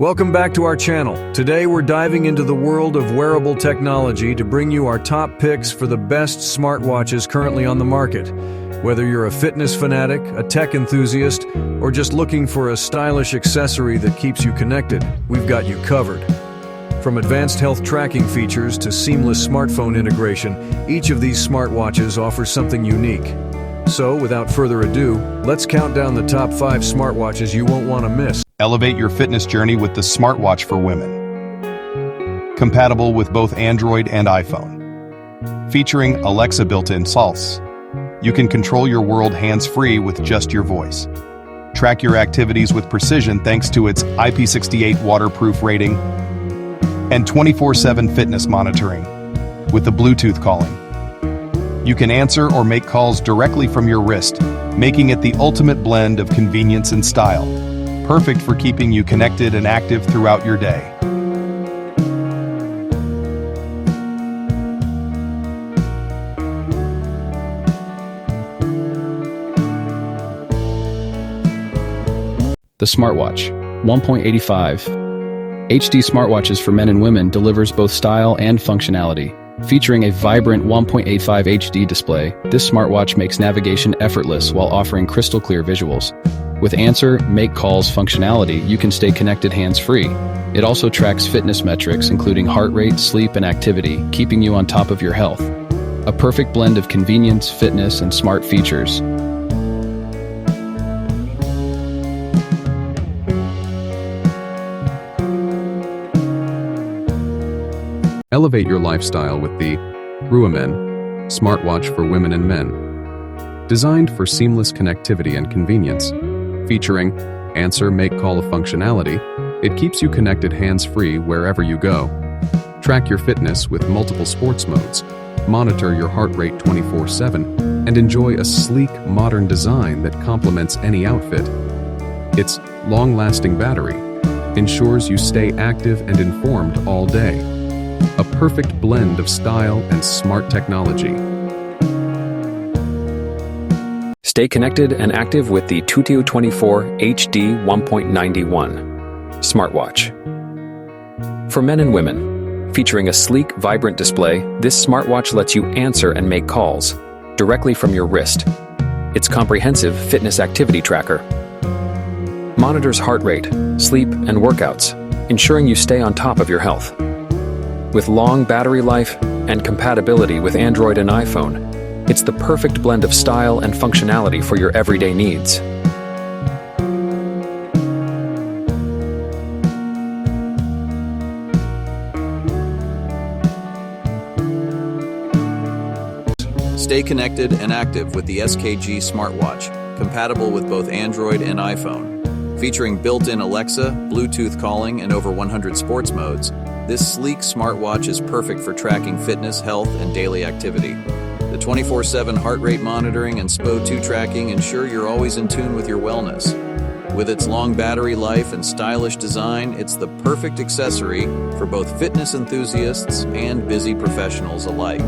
Welcome back to our channel. Today we're diving into the world of wearable technology to bring you our top picks for the best smartwatches currently on the market. Whether you're a fitness fanatic, a tech enthusiast, or just looking for a stylish accessory that keeps you connected, we've got you covered. From advanced health tracking features to seamless smartphone integration, each of these smartwatches offers something unique. So, without further ado, let's count down the top 5 smartwatches you won't want to miss. Elevate your fitness journey with the smartwatch for women. Compatible with both Android and iPhone. Featuring Alexa built-in SOS. You can control your world hands-free with just your voice. Track your activities with precision thanks to its IP68 waterproof rating and 24/7 fitness monitoring with the Bluetooth calling. You can answer or make calls directly from your wrist, making it the ultimate blend of convenience and style. Perfect for keeping you connected and active throughout your day. The smartwatch, 1.85. HD smartwatches for men and women delivers both style and functionality. Featuring a vibrant 1.85 HD display, this smartwatch makes navigation effortless while offering crystal clear visuals. With Answer, Make Calls functionality, you can stay connected hands-free. It also tracks fitness metrics including heart rate, sleep, and activity, keeping you on top of your health. A perfect blend of convenience, fitness, and smart features. Elevate your lifestyle with the ZOSKVEE Smartwatch for women and men. Designed for seamless connectivity and convenience. Featuring Answer, Make Call functionality, it keeps you connected hands-free wherever you go. Track your fitness with multiple sports modes, monitor your heart rate 24/7, and enjoy a sleek, modern design that complements any outfit. Its long-lasting battery ensures you stay active and informed all day. A perfect blend of style and smart technology. Stay connected and active with the Tutu 24 HD 1.91 smartwatch. For men and women, featuring a sleek, vibrant display, this smartwatch lets you answer and make calls directly from your wrist. Its comprehensive fitness activity tracker monitors heart rate, sleep, and workouts, ensuring you stay on top of your health. With long battery life and compatibility with Android and iPhone, it's the perfect blend of style and functionality for your everyday needs. Stay connected and active with the ZOSKVEE Smart Watch, compatible with both Android and iPhone. Featuring built-in Alexa, Bluetooth calling, and over 100 sports modes, this sleek smartwatch is perfect for tracking fitness, health, and daily activity. The 24/7 heart rate monitoring and SPO2 tracking ensure you're always in tune with your wellness. With its long battery life and stylish design, it's the perfect accessory for both fitness enthusiasts and busy professionals alike.